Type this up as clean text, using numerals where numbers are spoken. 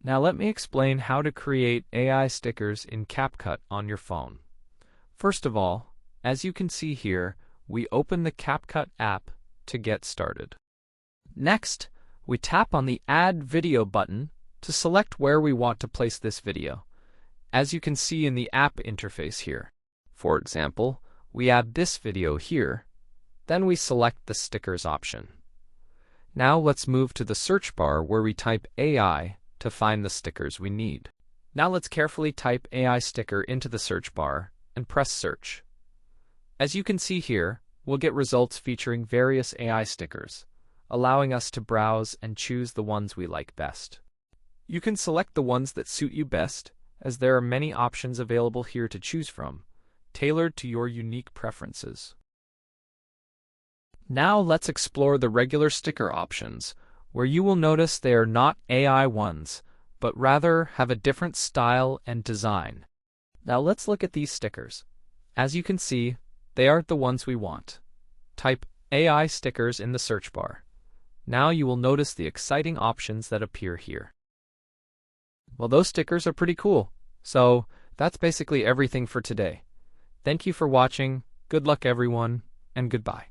Now let me explain how to create AI stickers in CapCut on your phone. First of all, as you can see here, we open the CapCut app to get started. Next, we tap on the Add Video button to select where we want to place this video, as you can see in the app interface here. For example, we add this video here, then we select the stickers option. Now let's move to the search bar where we type AI to find the stickers we need. Now let's carefully type AI sticker into the search bar and press search. As you can see here, we'll get results featuring various AI stickers, allowing us to browse and choose the ones we like best. You can select the ones that suit you best, as there are many options available here to choose from, tailored to your unique preferences. Now let's explore the regular sticker options, where you will notice they are not AI ones, but rather have a different style and design. Now let's look at these stickers. As you can see, they aren't the ones we want. Type AI stickers in the search bar. Now you will notice the exciting options that appear here. Well, those stickers are pretty cool. So that's basically everything for today. Thank you for watching, good luck everyone, and goodbye.